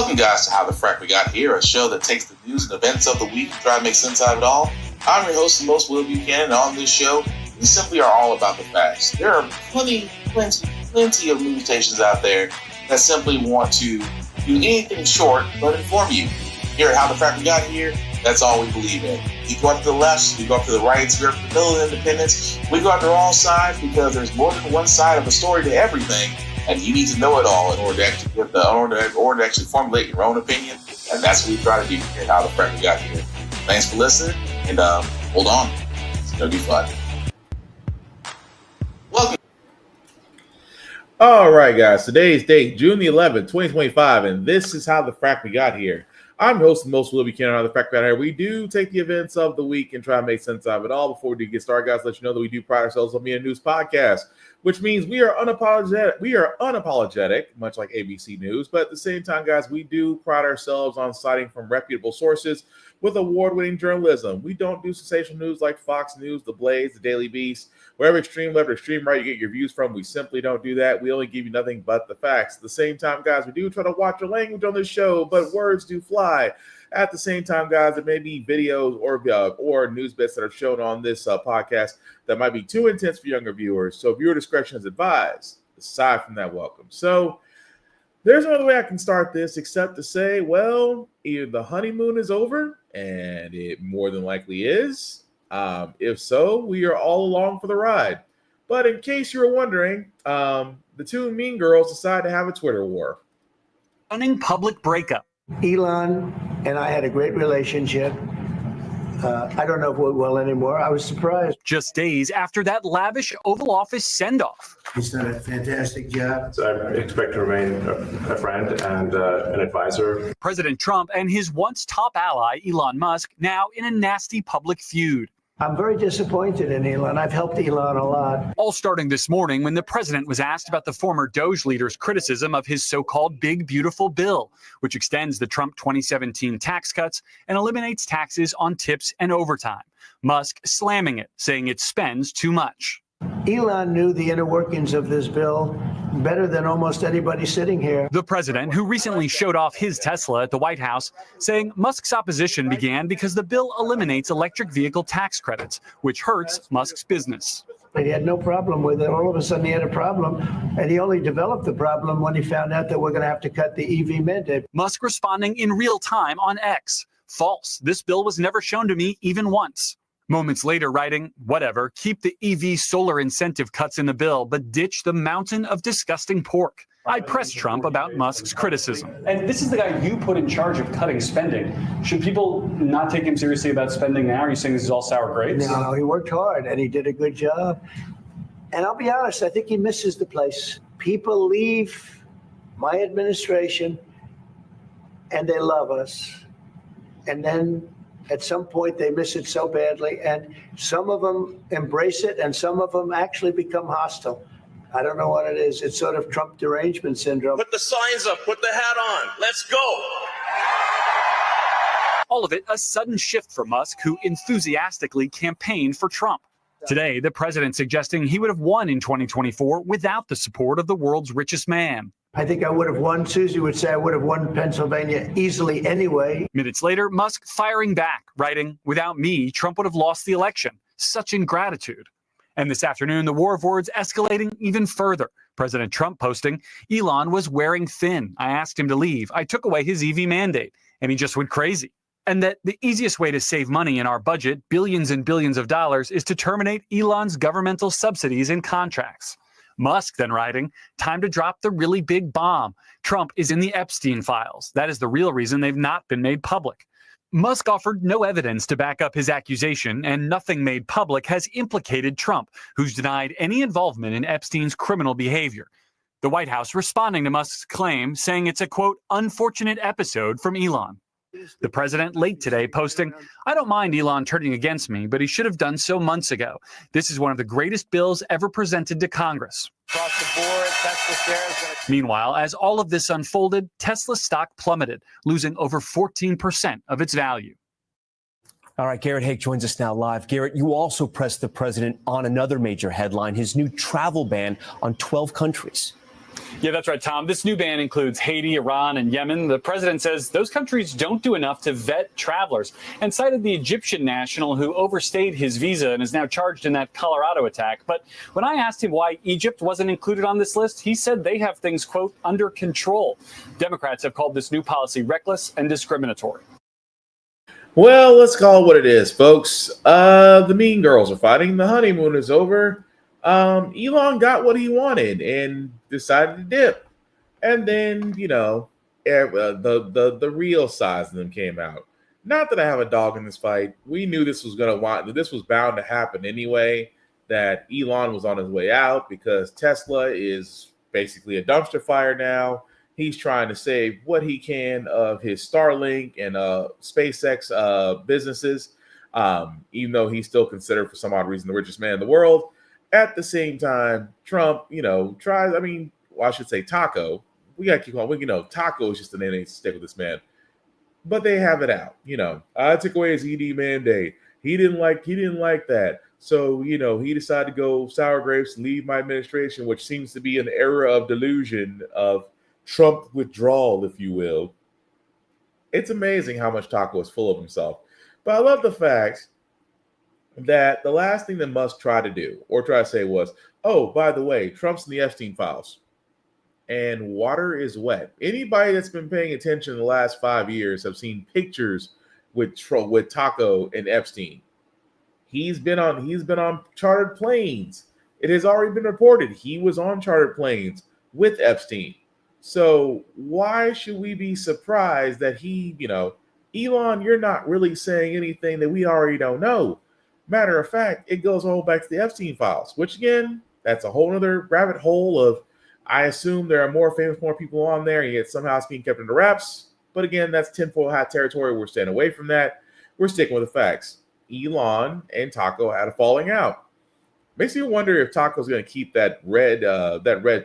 Welcome, guys, to How the Frack We Got Here, a show that takes the news and events of the week and try to make sense out of it all. I'm your host, the most Will Buchanan, and on this show, we simply are all about the facts. There are plenty of news stations out there that simply want to do anything short but inform you. Here at How the Frack We Got Here, that's all we believe in. We go up to the left, we go up to the right, we go up to the middle of independence. We go after all sides because there's more than one side of a story to everything. And you need to know it all in order to actually formulate your own opinion. And that's what we try to do here at How the Frack We Got Here. Thanks for listening, and hold on. It's going to be fun. Welcome. All right, guys. Today's date, June the 11th, 2025, and this is How the Frack We Got Here. I'm your host, the most Will Buchanan, How the Frack We Got Here. We do take the events of the week and try to make sense out of it all. Before we do get started, guys, let you know that we do pride ourselves on being a news podcast, which means we are unapologetic. We are unapologetic, much like ABC News. But at the same time, guys, we do pride ourselves on citing from reputable sources with award-winning journalism. We don't do sensational news like Fox News, The Blaze, The Daily Beast, wherever extreme left or extreme right you get your views from. We simply don't do that. We only give you nothing but the facts. At the same time, guys, we do try to watch your language on this show, but words do fly. At the same time, guys, there may be videos or news bits that are shown on this podcast that might be too intense for younger viewers. So viewer discretion is advised. Aside from that, welcome. So there's another way I can start this except to say, well, either the honeymoon is over, and it more than likely is. If so, we are all along for the ride. But in case you were wondering, the two mean girls decided to have a Twitter war. Stunning public breakup. Elon and I had a great relationship. I don't know if we're well anymore. I was surprised. Just days after that lavish Oval Office send-off. He's done a fantastic job. So I expect to remain a friend and an advisor. President Trump and his once top ally, Elon Musk, now in a nasty public feud. I'm very disappointed in Elon. I've helped Elon a lot. All starting this morning when the president was asked about the former Doge leader's criticism of his so-called Big Beautiful Bill, which extends the Trump 2017 tax cuts and eliminates taxes on tips and overtime. Musk slamming it, saying it spends too much. Elon knew the inner workings of this bill better than almost anybody sitting here. The president, who recently showed off his Tesla at the White House, saying Musk's opposition began because the bill eliminates electric vehicle tax credits, which hurts Musk's business. He had no problem with it. All of a sudden he had a problem, and he only developed the problem when he found out that we're going to have to cut the EV mandate. Musk responding in real time on X. False. This bill was never shown to me even once. Moments later, writing, whatever, keep the EV solar incentive cuts in the bill, but ditch the mountain of disgusting pork. I pressed Trump about Musk's criticism. And this is the guy you put in charge of cutting spending. Should people not take him seriously about spending now? Are you saying this is all sour grapes? No, he worked hard and he did a good job. And I'll be honest, I think he misses the place. People leave my administration and they love us. And then at some point, they miss it so badly, and some of them embrace it, and some of them actually become hostile. I don't know what it is. It's sort of Trump derangement syndrome. Put the signs up, put the hat on. Let's go. All of it a sudden shift for Musk, who enthusiastically campaigned for Trump. Today, the president suggesting he would have won in 2024 without the support of the world's richest man. I think I would have won. Susie would say I would have won Pennsylvania easily anyway. Minutes later, Musk firing back, writing, without me, Trump would have lost the election. Such ingratitude. And this afternoon, the war of words escalating even further. President Trump posting, Elon was wearing thin. I asked him to leave. I took away his EV mandate, and he just went crazy. And that the easiest way to save money in our budget, billions and billions of dollars, is to terminate Elon's governmental subsidies and contracts. Musk then writing, time to drop the really big bomb. Trump is in the Epstein files. That is the real reason they've not been made public. Musk offered no evidence to back up his accusation, and nothing made public has implicated Trump, who's denied any involvement in Epstein's criminal behavior. The White House responding to Musk's claim, saying it's a, quote, unfortunate episode from Elon. The president late today posting, I don't mind Elon turning against me, but he should have done so months ago. This is one of the greatest bills ever presented to Congress. Across the board, Tesla shares. Meanwhile, as all of this unfolded, Tesla stock plummeted, losing over 14% of its value. All right, Garrett Hake joins us now live. Garrett, you also pressed the president on another major headline, his new travel ban on 12 countries. Yeah, that's right, Tom. This new ban includes Haiti, Iran, and Yemen. The president says those countries don't do enough to vet travelers and cited the Egyptian national who overstayed his visa and is now charged in that Colorado attack. But when I asked him why Egypt wasn't included on this list, he said they have things, quote, under control. Democrats have called this new policy reckless and discriminatory. Well, let's call it what it is, folks. The mean girls are fighting. The honeymoon is over. Elon got what he wanted and decided to dip. And then, the real size of them came out. Not that I have a dog in this fight. We knew this was this was bound to happen anyway, that Elon was on his way out because Tesla is basically a dumpster fire now. He's trying to save what he can of his Starlink and SpaceX businesses, even though he's still considered, for some odd reason, the richest man in the world. At the same time, Trump, tries, I should say Taco. We got to keep on. Taco is just the name they stick with this man. But they have it out. I took away his ED mandate. He didn't like that. So, he decided to go sour grapes, leave my administration, which seems to be an era of delusion of Trump withdrawal, if you will. It's amazing how much Taco is full of himself. But I love the fact that the last thing that Musk tried to do or try to say was, oh, by the way, Trump's in the Epstein files and water is wet. Anybody that's been paying attention in the last 5 years have seen pictures with Taco and Epstein. He's been on chartered planes. It has already been reported he was on chartered planes with Epstein. So why should we be surprised that Elon, you're not really saying anything that we already don't know. Matter of fact, it goes all back to the Epstein files, which again, that's a whole other rabbit hole of, I assume there are more people on there, and yet somehow it's being kept under wraps. But again, that's tinfoil hat territory. We're staying away from that. We're sticking with the facts. Elon and Taco had a falling out. Makes me wonder if Taco's going to keep that red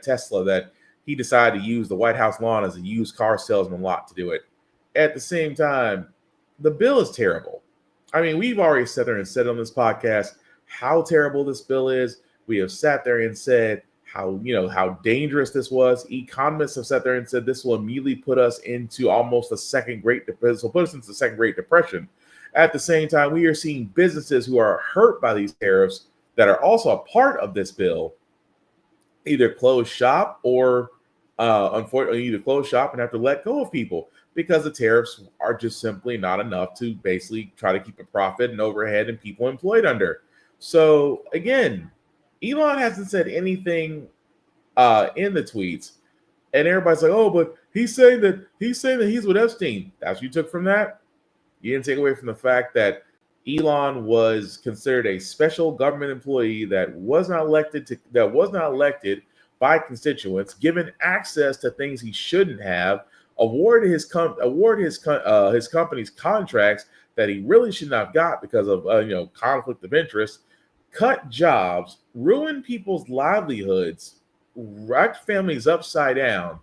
Tesla that he decided to use the White House lawn as a used car salesman lot to do it. At the same time, the bill is terrible. We've already sat there and said on this podcast how terrible this bill is. We have sat there and said how dangerous this was. Economists have sat there and said this will immediately put us into almost a second Great Depression. At the same time, we are seeing businesses who are hurt by these tariffs that are also a part of this bill either close shop or unfortunately either close shop and have to let go of people because the tariffs are just simply not enough to basically try to keep a profit and overhead and people employed under. So again, Elon hasn't said anything in the tweets, and everybody's like, "Oh, but he's saying that he's with Epstein." That's what you took from that. You didn't take away from the fact that Elon was considered a special government employee that was not elected by constituents, given access to things he shouldn't have, awarded his company's contracts that he really should not have got because of conflict of interest, cut jobs, ruin people's livelihoods, wrecked families upside down,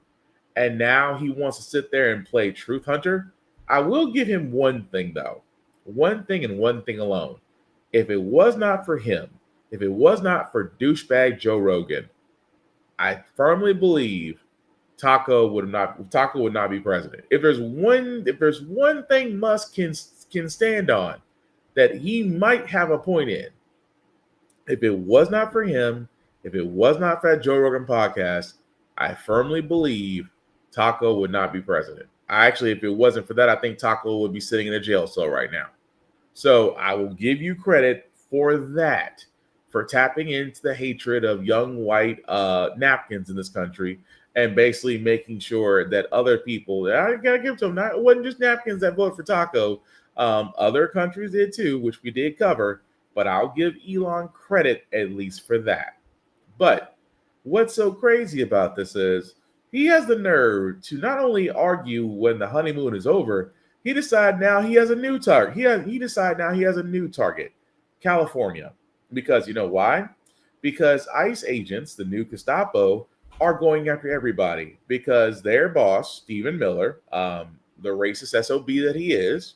and now he wants to sit there and play truth hunter. I will give him one thing though. One thing and one thing alone. If it was not for him, if it was not for douchebag Joe Rogan, I firmly believe Taco would not be president. If there's one thing Musk can stand on that he might have a point in, if it was not for him, if it was not for that Joe Rogan podcast, I firmly believe Taco would not be president. If it wasn't for that, I think Taco would be sitting in a jail cell right now. So I will give you credit for that, for tapping into the hatred of young white napkins in this country and basically making sure that other people, I got to give it to them, it wasn't just napkins that voted for Taco. Other countries did too, which we did cover, but I'll give Elon credit at least for that. But what's so crazy about this is he has the nerve to not only argue when the honeymoon is over, he decided now he has a new target. He decided now he has a new target, California. Because you know why? Because ICE agents, the new Gestapo, are going after everybody because their boss, Stephen Miller, the racist SOB that he is,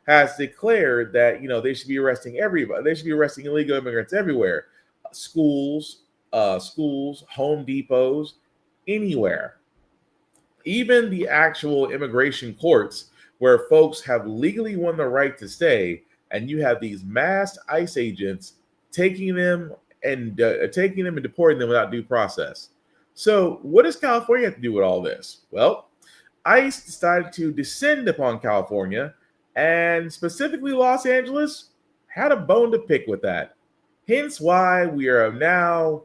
has declared that they should be arresting everybody. They should be arresting illegal immigrants everywhere. Schools, Home Depots, anywhere. Even the actual immigration courts, where folks have legally won the right to stay, and you have these masked ICE agents taking them and deporting them without due process. So, what does California have to do with all this? Well, ICE decided to descend upon California, and specifically Los Angeles had a bone to pick with that. Hence why we are now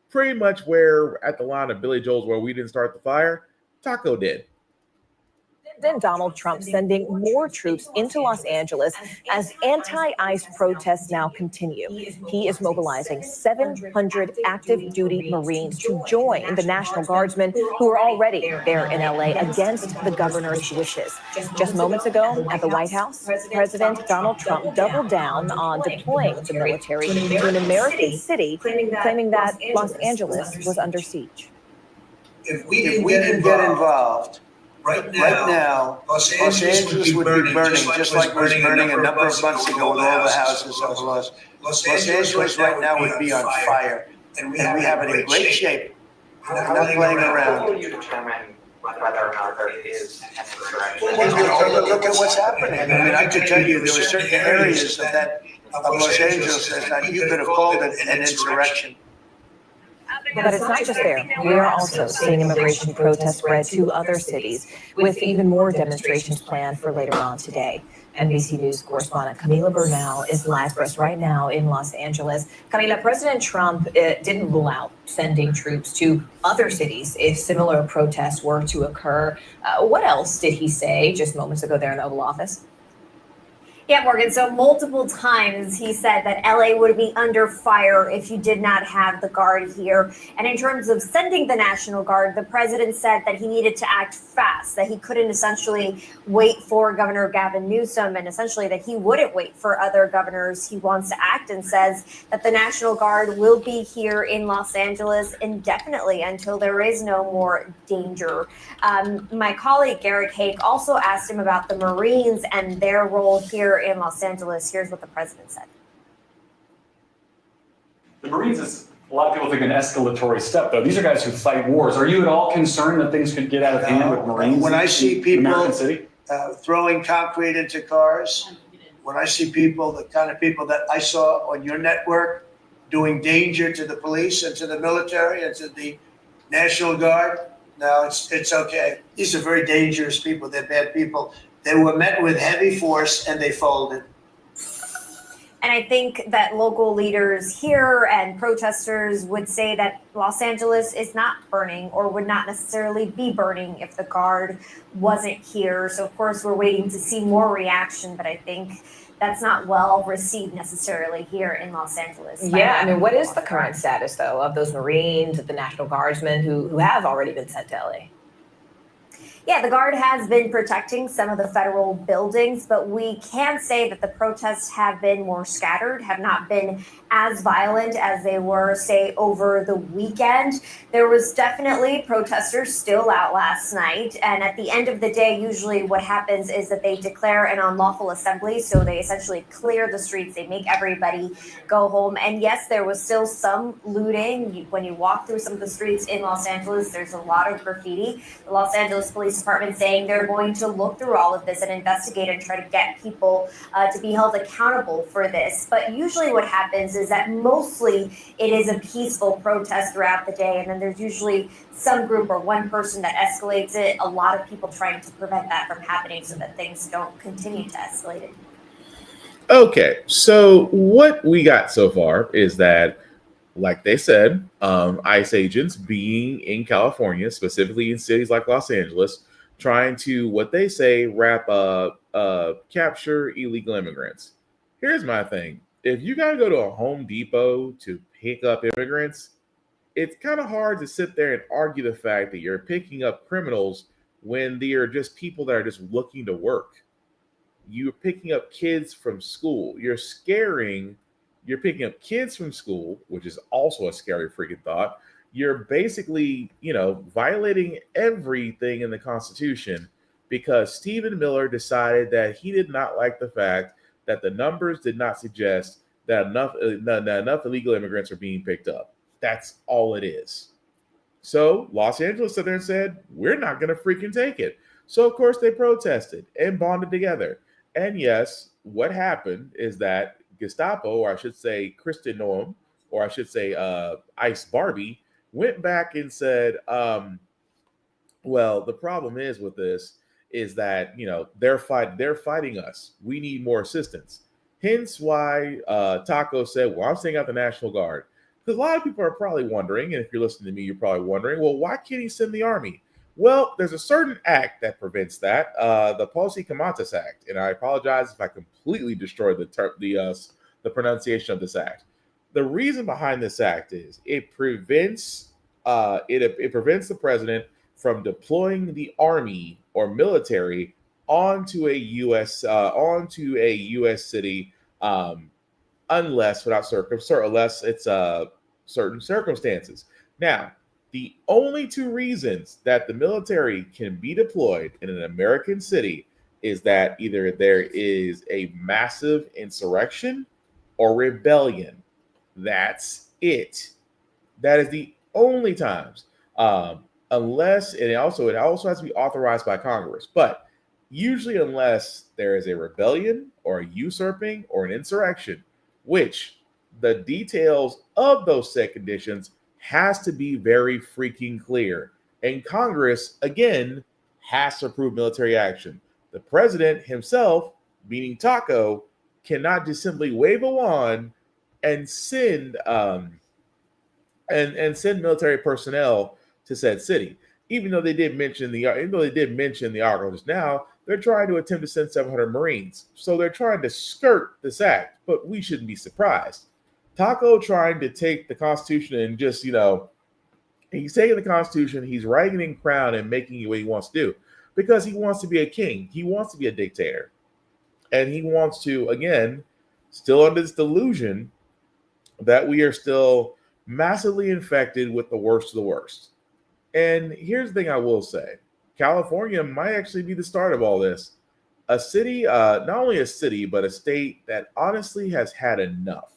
pretty much where at the line of Billy Joel's Where We Didn't Start the Fire, Taco did. Then Donald Trump sending more troops into Los Angeles as anti-ICE protests now continue. He is mobilizing 700 active duty Marines to join the National Guardsmen who are already there in LA against the governor's wishes. Just moments ago at the White House, President Donald Trump doubled down on deploying the military to an American city, claiming that Los Angeles was under siege. If we didn't get involved, Right now, Los Angeles would be burning, just like it was burning a number of months ago with all the houses of Los Angeles right now would be on fire, and we have it in great shape. We're not playing around. How will you determine whether or not there is an insurrection? Well, look at what's happening. I mean, I could tell you there were certain areas of Los Angeles that you could have called it an insurrection. But it's not just there. We are also seeing immigration protests spread to other cities, with even more demonstrations planned for later on today. NBC News correspondent Camila Bernal is live for us right now in Los Angeles. Camila, President Trump didn't rule out sending troops to other cities if similar protests were to occur. What else did he say just moments ago there in the Oval Office? Yeah, Morgan. So multiple times he said that LA would be under fire if you did not have the Guard here. And in terms of sending the National Guard, the president said that he needed to act fast, that he couldn't essentially wait for Governor Gavin Newsom, and essentially that he wouldn't wait for other governors. He wants to act and says that the National Guard will be here in Los Angeles indefinitely until there is no more danger. My colleague Garrett Haake also asked him about the Marines and their role here in Los Angeles. Here's what the president said. The Marines is, a lot of people think, an escalatory step, though. These are guys who fight wars. Are you at all concerned that things could get out of hand with Marines? When I see people City? Throwing concrete into cars, when I see people, the kind of people that I saw on your network doing danger to the police and to the military and to the National Guard, no, it's okay. These are very dangerous people. They're bad people. They were met with heavy force and they folded. And I think that local leaders here and protesters would say that Los Angeles is not burning or would not necessarily be burning if the Guard wasn't here. So, of course, we're waiting to see more reaction, but I think that's not well received necessarily here in Los Angeles. Yeah, I mean, what is the current status, though, of those Marines, the National Guardsmen who have already been sent to LA? Yeah, the Guard has been protecting some of the federal buildings, but we can say that the protests have been more scattered, have not been as violent as they were, say, over the weekend. There was definitely protesters still out last night. And at the end of the day, usually what happens is that they declare an unlawful assembly. So they essentially clear the streets. They make everybody go home. And yes, there was still some looting. When you walk through some of the streets in Los Angeles, there's a lot of graffiti. The Los Angeles Police Department saying they're going to look through all of this and investigate and try to get people to be held accountable for this. But usually what happens is that mostly it is a peaceful protest throughout the day. And then there's usually some group or one person that escalates it. A lot of people trying to prevent that from happening so that things don't continue to escalate it. Okay, so what we got so far is that, like they said, ICE agents being in California, specifically in cities like Los Angeles, trying to, what they say, capture illegal immigrants. Here's my thing. If you got to go to a Home Depot to pick up immigrants, it's kind of hard to sit there and argue the fact that you're picking up criminals when they are just people that are just looking to work. You're picking up kids from school. You're picking up kids from school, which is also a scary freaking thought. You're basically, violating everything in the Constitution because Stephen Miller decided that he did not like the fact that the numbers did not suggest that enough illegal immigrants are being picked up. That's all it is. So Los Angeles sat there and said, we're not going to freaking take it. So, of course, they protested and bonded together. And yes, what happened is that Gestapo, or I should say Kristen Noem, or I should say Ice Barbie, went back and said, well, the problem is with this is that, they're fighting us. We need more assistance. Hence why Taco said, well, I'm staying out the National Guard. Because a lot of people are probably wondering, and if you're listening to me, you're probably wondering, well, why can't he send the army? Well, there's a certain act that prevents that, the Policy Comantas Act. And I apologize if I completely destroyed the pronunciation of this act. The reason behind this act is it prevents the president from deploying the army or military onto a U.S. city, unless it's certain circumstances. Now, the only two reasons that the military can be deployed in an American city is that either there is a massive insurrection or rebellion. That's it. That is the only times. Unless, and it also has to be authorized by Congress. But usually unless there is a rebellion or a usurping or an insurrection, which the details of those said conditions has to be very freaking clear. And Congress, again, has to approve military action. The president himself, meaning Taco, cannot just simply wave a wand and send military personnel to said city. Even though they did mention the article just now, they're trying to attempt to send 700 Marines. So they're trying to skirt this act, but we shouldn't be surprised. Taco trying to take the Constitution and just, he's taking the Constitution, he's writing it in crown and making it what he wants to do because he wants to be a king. He wants to be a dictator. And he wants to, again, still under this delusion that we are still massively infected with the worst of the worst. And here's the thing I will say. California might actually be the start of all this. A city, not only a city, but a state that honestly has had enough.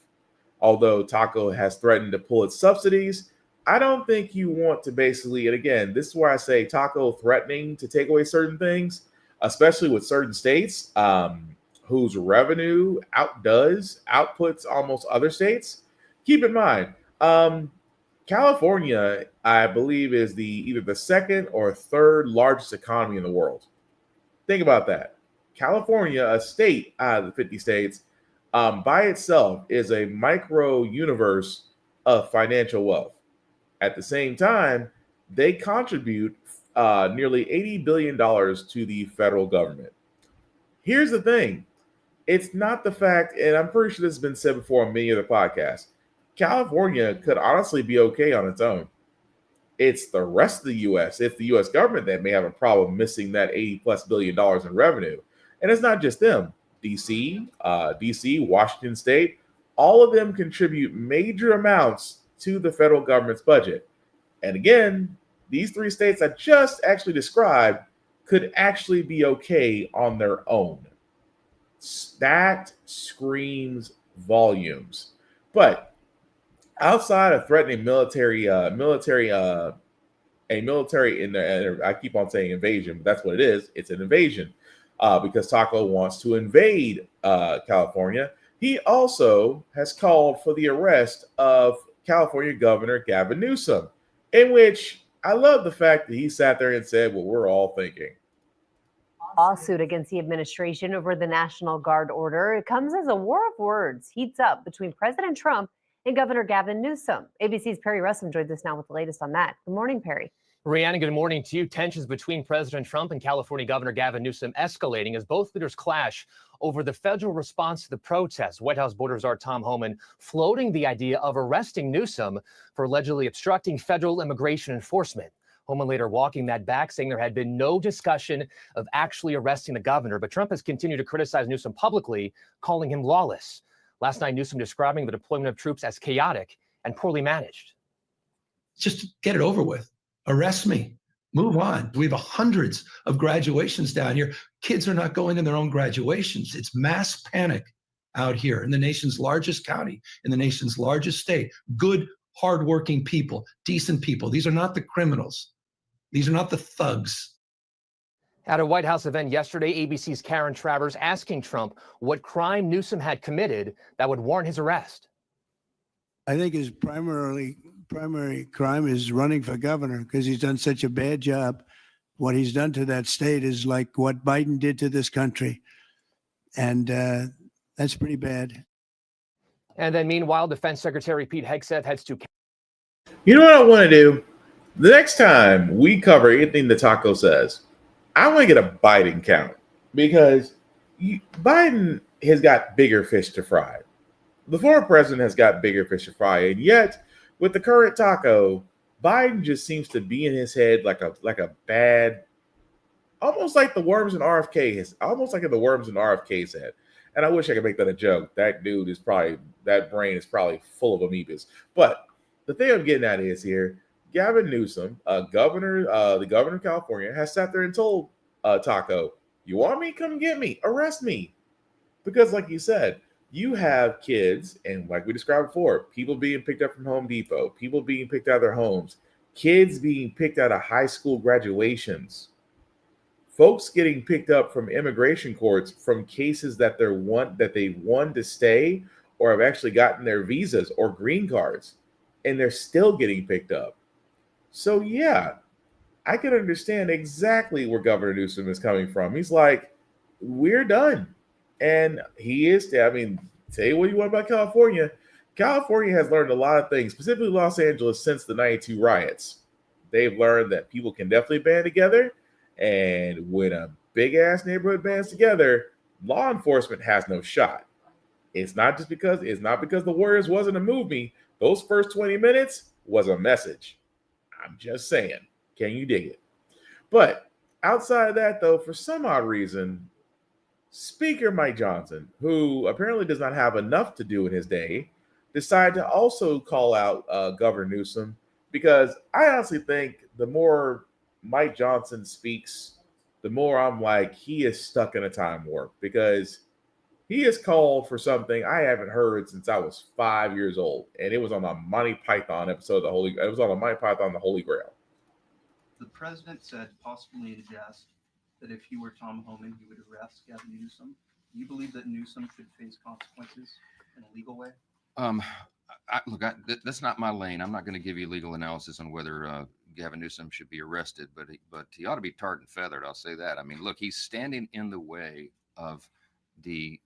Although Taco has threatened to pull its subsidies, I don't think you want to basically, and again, this is where I say Taco threatening to take away certain things, especially with certain states whose revenue outputs almost other states. Keep in mind, California, I believe, is either the second or third largest economy in the world. Think about that. California, a state out of the 50 states, by itself is a micro universe of financial wealth. At the same time, they contribute nearly $80 billion to the federal government. Here's the thing. It's not the fact, and I'm pretty sure this has been said before on many other podcasts, California could honestly be okay on its own. It's the rest of the U.S., it's the U.S. government that may have a problem missing that $80+ billion in revenue. And it's not just them. DC, Washington State, all of them contribute major amounts to the federal government's budget. And again, these three states I just actually described could actually be okay on their own. That screams volumes. But outside of threatening military, I keep on saying invasion, but that's what it is. It's an invasion. Because Taco wants to invade California. He also has called for the arrest of California Governor Gavin Newsom, in which I love the fact that he sat there and said what we're all thinking. Lawsuit against the administration over the National Guard order. It comes as a war of words heats up between President Trump and Governor Gavin Newsom. ABC's Perry Russum joins us now with the latest on that. Good morning, Perry. Rhiannon, good morning to you. Tensions between President Trump and California Governor Gavin Newsom escalating as both leaders clash over the federal response to the protests. White House Border Czar Tom Homan floating the idea of arresting Newsom for allegedly obstructing federal immigration enforcement. Homan later walking that back, saying there had been no discussion of actually arresting the governor. But Trump has continued to criticize Newsom publicly, calling him lawless. Last night, Newsom describing the deployment of troops as chaotic and poorly managed. Just get it over with. Arrest me. Move on. We have hundreds of graduations down here. Kids are not going to their own graduations. It's mass panic out here in the nation's largest county, in the nation's largest state. Good, hardworking people, decent people. These are not the criminals. These are not the thugs. At a White House event yesterday, ABC's Karen Travers asking Trump what crime Newsom had committed that would warrant his arrest. I think his primary crime is running for governor because he's done such a bad job. What he's done to that state is like what Biden did to this country. And that's pretty bad. And then meanwhile, Defense Secretary Pete Hegseth heads to... You know what I want to do? The next time we cover anything that Taco says, I want to get a Biden count because Biden has got bigger fish to fry. The former president has got bigger fish to fry, and yet with the current Taco, Biden just seems to be in his head like a bad, almost like the worms in RFK's head. And I wish I could make that a joke. That brain is probably full of amoebas. But the thing I'm getting at is here, Gavin Newsom, the governor of California, has sat there and told Taco, "You want me? Come get me. Arrest me." Because like you said, you have kids, and like we described before, people being picked up from Home Depot, people being picked out of their homes, kids being picked out of high school graduations, folks getting picked up from immigration courts from cases that they've won to stay or have actually gotten their visas or green cards, and they're still getting picked up. So yeah, I can understand exactly where Governor Newsom is coming from. He's like, we're done. And he is, I mean, say what you want about California. California has learned a lot of things, specifically Los Angeles, since the 92 riots. They've learned that people can definitely band together. And when a big-ass neighborhood bands together, law enforcement has no shot. It's not because the Warriors wasn't a movie. Those first 20 minutes was a message. I'm just saying. Can you dig it? But outside of that, though, for some odd reason, Speaker Mike Johnson, who apparently does not have enough to do in his day, decided to also call out Governor Newsom, because I honestly think the more Mike Johnson speaks, the more I'm like, he is stuck in a time warp, because he has called for something I haven't heard since I was 5 years old, and it was on a Monty Python episode of the Holy Grail. The president said, possibly in jest, that if he were Tom Homan, he would arrest Gavin Newsom. Do you believe that Newsom should face consequences in a legal way? That's not my lane. I'm not going to give you legal analysis on whether Gavin Newsom should be arrested, but he ought to be tarred and feathered. I'll say that. I mean, look, he's standing in the way of the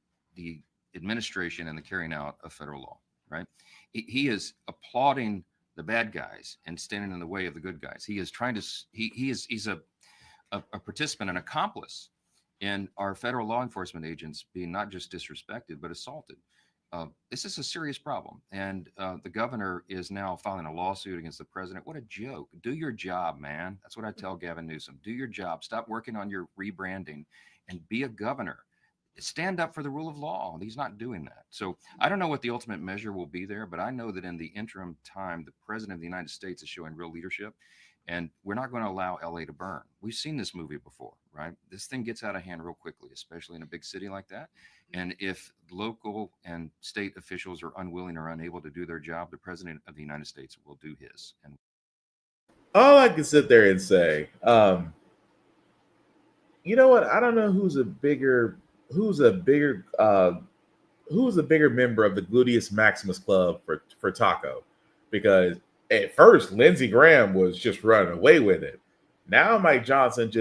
administration and the carrying out of federal law, right? He is applauding the bad guys and standing in the way of the good guys. He is trying to. He's a participant, an accomplice in our federal law enforcement agents being not just disrespected but assaulted. This is a serious problem, and the governor is now filing a lawsuit against the president. What a joke. Do your job, man. That's what I tell Gavin Newsom. Do your job. Stop working on your rebranding and be a governor. Stand up for the rule of law. He's not doing that. So I don't know what the ultimate measure will be there, but I know that in the interim time, the president of the United States is showing real leadership, and we're not going to allow LA to burn. We've seen this movie before, right? This thing gets out of hand real quickly, especially in a big city like that. And if local and state officials are unwilling or unable to do their job, the president of the United States will do his. And all I can sit there and say, you know what? I don't know who's a bigger member of the Gluteus Maximus Club for Taco, because at first Lindsey Graham was just running away with it. Now Mike Johnson,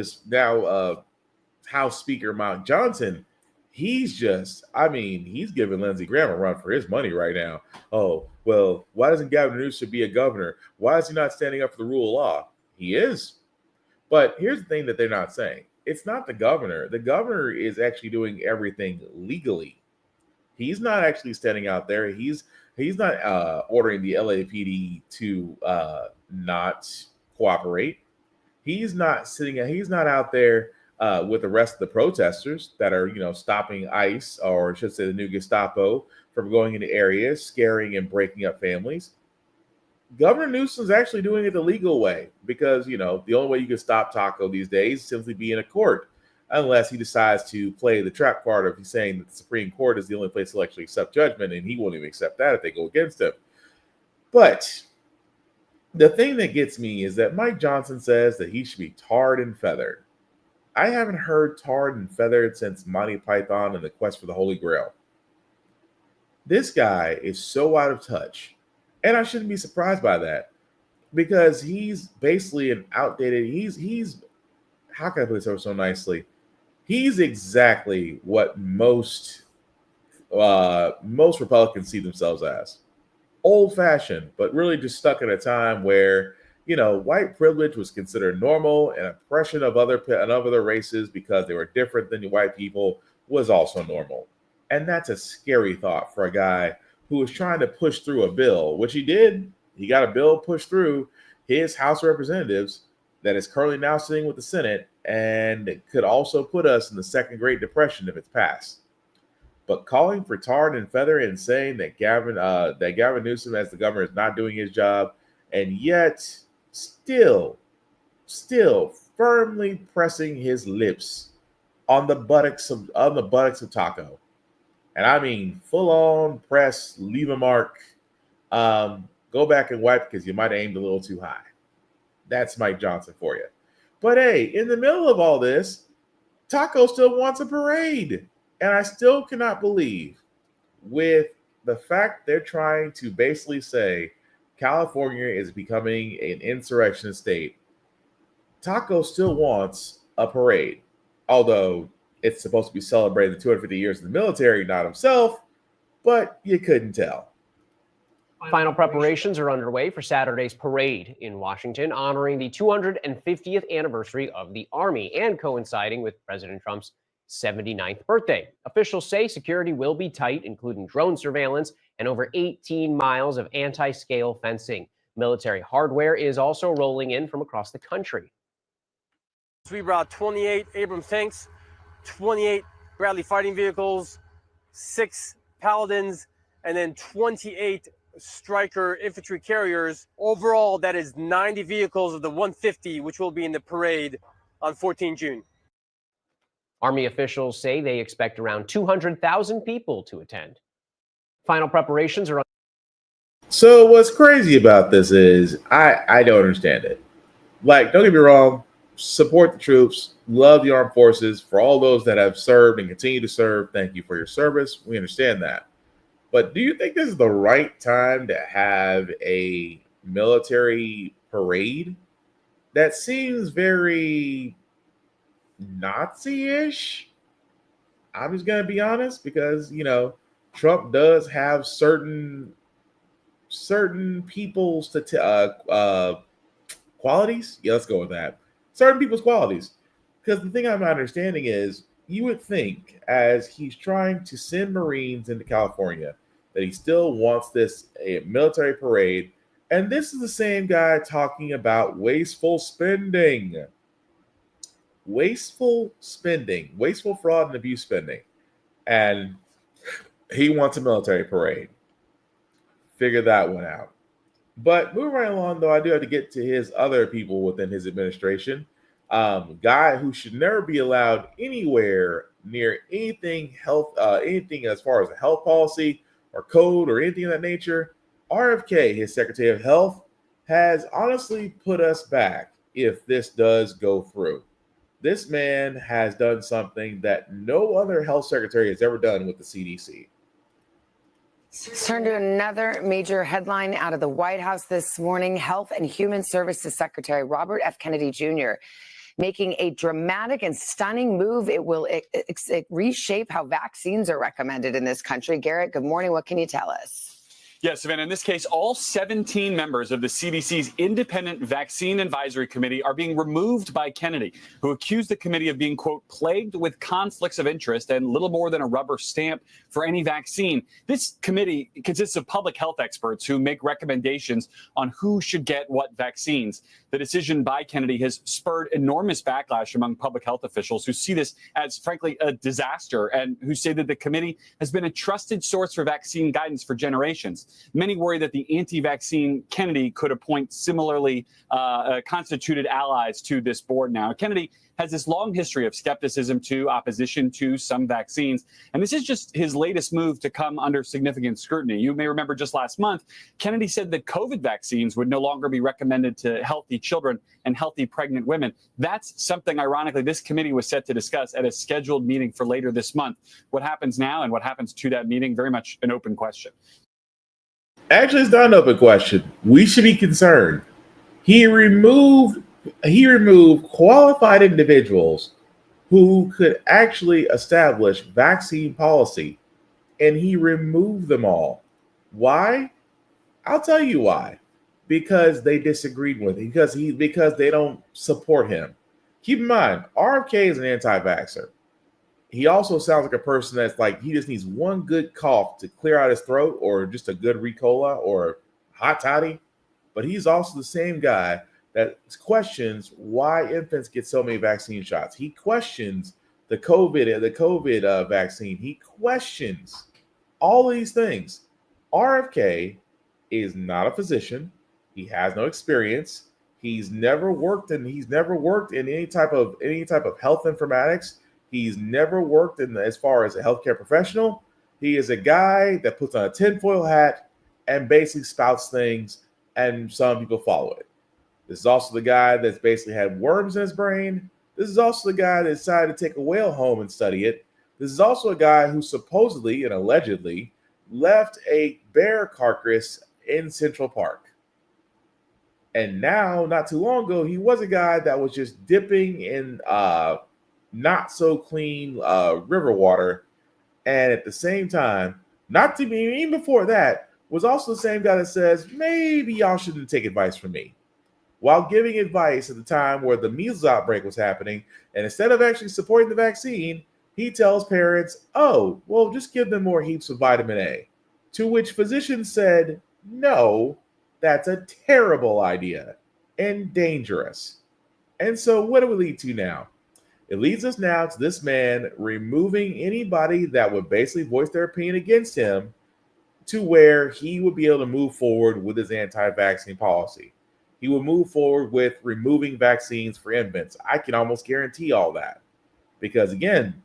House Speaker Mike Johnson, he's giving Lindsey Graham a run for his money right now. Oh, well, why doesn't Gavin Newsom be a governor? Why is he not standing up for the rule of law? He is. But here's the thing that they're not saying. It's not the governor. The governor is actually doing everything legally. He's not actually standing out there. He's not ordering the LAPD to not cooperate. He's not out there with the rest of the protesters that are, stopping ICE, or I should say the new Gestapo, from going into areas, scaring and breaking up families. Governor Newsom's actually doing it the legal way, because, the only way you can stop Taco these days is simply be in a court, unless he decides to play the trap card of saying that the Supreme Court is the only place he'll actually accept judgment, and he won't even accept that if they go against him. But The thing that gets me is that Mike Johnson says that he should be tarred and feathered. I haven't heard tarred and feathered since Monty Python and the Quest for the Holy Grail. This guy is so out of touch, and I shouldn't be surprised by that because he's basically an outdated. He's how can I put this so nicely? He's exactly what most Republicans see themselves as. Old-fashioned, but really just stuck in a time where, white privilege was considered normal, and oppression of other races because they were different than the white people was also normal. And that's a scary thought for a guy who was trying to push through a bill, which he did. He got a bill pushed through his House of Representatives that is currently now sitting with the Senate and could also put us in the Second Great Depression if it's passed. But calling for tarred and feather and saying that Gavin Newsom as the governor is not doing his job, and yet still firmly pressing his lips on the buttocks of Taco, and I mean full on press, leave a mark. Go back and wipe because you might have aimed a little too high. That's Mike Johnson for you. But hey, in the middle of all this, Taco still wants a parade. And I still cannot believe, with the fact they're trying to basically say California is becoming an insurrection state, Taco still wants a parade. Although it's supposed to be celebrating the 250 years in the military, not himself, but you couldn't tell. Final preparations are underway for Saturday's parade in Washington, honoring the 250th anniversary of the Army and coinciding with President Trump's 79th birthday. Officials say security will be tight, including drone surveillance and over 18 miles of anti-scale fencing. Military hardware is also rolling in from across the country. We brought 28 Abrams tanks, 28 Bradley fighting vehicles, 6 Paladins, and then 28 Stryker infantry carriers. Overall, that is 90 vehicles of the 150, which will be in the parade on 14 June. Army officials say they expect around 200,000 people to attend. Final preparations are on. So what's crazy about this is I don't understand it. Like, don't get me wrong, support the troops, love the armed forces. For all those that have served and continue to serve, thank you for your service. We understand that. But do you think this is the right time to have a military parade? That seems very Nazi-ish. I'm just gonna be honest because Trump does have certain people's qualities. Yeah, let's go with that. Certain people's qualities. Because the thing I'm not understanding is you would think as he's trying to send Marines into California that he still wants a military parade. And this is the same guy talking about wasteful spending. Wasteful fraud and abuse spending. And he wants a military parade. Figure that one out. But moving right along, though, I do have to get to his other people within his administration. Guy who should never be allowed anywhere near anything as far as a health policy or code or anything of that nature. RFK, his Secretary of Health, has honestly put us back if this does go through. This man has done something that no other health secretary has ever done with the CDC. Let's turn to another major headline out of the White House this morning. Health and Human Services Secretary Robert F. Kennedy Jr. making a dramatic and stunning move. It will reshape how vaccines are recommended in this country. Garrett, good morning. What can you tell us? Yes, Savannah, in this case, all 17 members of the CDC's Independent Vaccine Advisory Committee are being removed by Kennedy, who accused the committee of being, quote, plagued with conflicts of interest and little more than a rubber stamp for any vaccine. This committee consists of public health experts who make recommendations on who should get what vaccines. The decision by Kennedy has spurred enormous backlash among public health officials who see this as, frankly, a disaster and who say that the committee has been a trusted source for vaccine guidance for generations. States. Many worry that the anti-vaccine Kennedy could appoint similarly constituted allies to this board now. Kennedy has this long history of skepticism to opposition to some vaccines. And this is just his latest move to come under significant scrutiny. You may remember just last month, Kennedy said that COVID vaccines would no longer be recommended to healthy children and healthy pregnant women. That's something, ironically, this committee was set to discuss at a scheduled meeting for later this month. What happens now and what happens to that meeting, very much an open question. Actually, it's not an open question. We should be concerned. He removed qualified individuals who could actually establish vaccine policy, and he removed them all. Why? I'll tell you why. Because they disagreed with him, because they don't support him. Keep in mind, RFK is an anti-vaxxer. He also sounds like a person that's like, he just needs one good cough to clear out his throat, or just a good Ricola or hot toddy. But he's also the same guy that questions why infants get so many vaccine shots. He questions the COVID vaccine. He questions all these things. RFK is not a physician. He has no experience. He's never worked in any type of health informatics. He's never worked as far as a healthcare professional. He is a guy that puts on a tinfoil hat and basically spouts things, and some people follow it. This is also the guy that's basically had worms in his brain. This is also the guy that decided to take a whale home and study it. This is also a guy who supposedly and allegedly left a bear carcass in Central Park. And now, not too long ago, he was a guy that was just dipping in not so clean river water. And at the same time, even before that, was also the same guy that says, maybe y'all shouldn't take advice from me, while giving advice at the time where the measles outbreak was happening. And instead of actually supporting the vaccine, he tells parents, oh, well, just give them more heaps of vitamin A. To which physicians said, no, that's a terrible idea and dangerous. And so what do we lead to now? It leads us now to this man removing anybody that would basically voice their opinion against him, to where he would be able to move forward with his anti-vaccine policy. He would move forward with removing vaccines for infants. I can almost guarantee all that. Because again,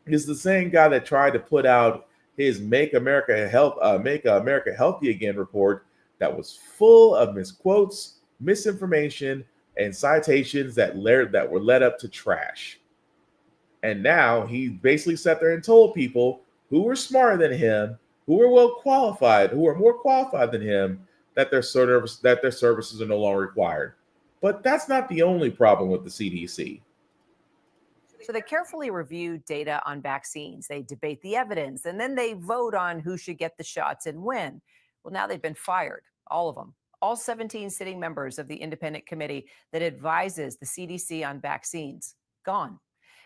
he's the same guy that tried to put out his Make America Healthy Again report that was full of misquotes, misinformation, and citations that were led up to trash. And now he basically sat there and told people who were smarter than him, who were well qualified, who were more qualified than him, that their services are no longer required. But that's not the only problem with the CDC. So they carefully review data on vaccines. They debate the evidence, and then they vote on who should get the shots and when. Well, now they've been fired, all of them. All 17 sitting members of the independent committee that advises the CDC on vaccines, gone.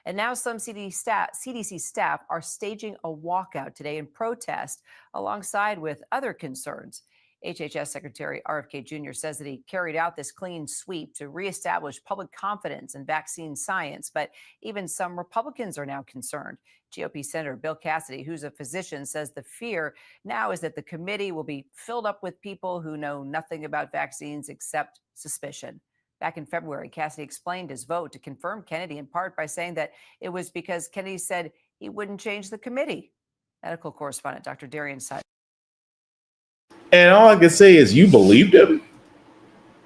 And now some CDC staff are staging a walkout today in protest, alongside with other concerns. HHS Secretary RFK Jr. says that he carried out this clean sweep to reestablish public confidence in vaccine science, but even some Republicans are now concerned. GOP Senator Bill Cassidy, who's a physician, says the fear now is that the committee will be filled up with people who know nothing about vaccines except suspicion. Back in February, Cassidy explained his vote to confirm Kennedy in part by saying that it was because Kennedy said he wouldn't change the committee. Medical correspondent Dr. Darian Sutton. And all I can say is, you believed him?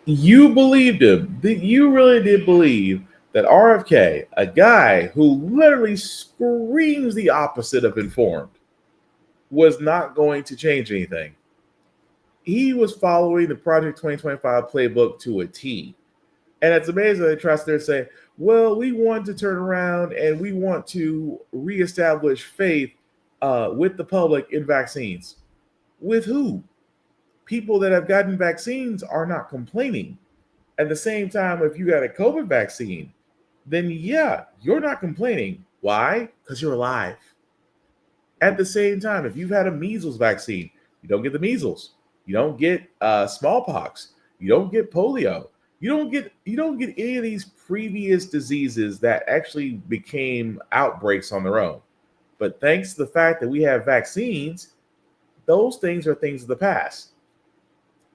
You believed him. You really did believe that RFK, a guy who literally screams the opposite of informed, was not going to change anything. He was following the Project 2025 playbook to a T. And it's amazing they trust there and say, well, we want to turn around and we want to reestablish faith with the public in vaccines. With who? People that have gotten vaccines are not complaining. At the same time, if you got a COVID vaccine, then yeah, you're not complaining. Why? Because you're alive. At the same time, if you've had a measles vaccine, you don't get the measles. You don't get smallpox. You don't get polio. You don't get any of these previous diseases that actually became outbreaks on their own. But thanks to the fact that we have vaccines, those things are things of the past.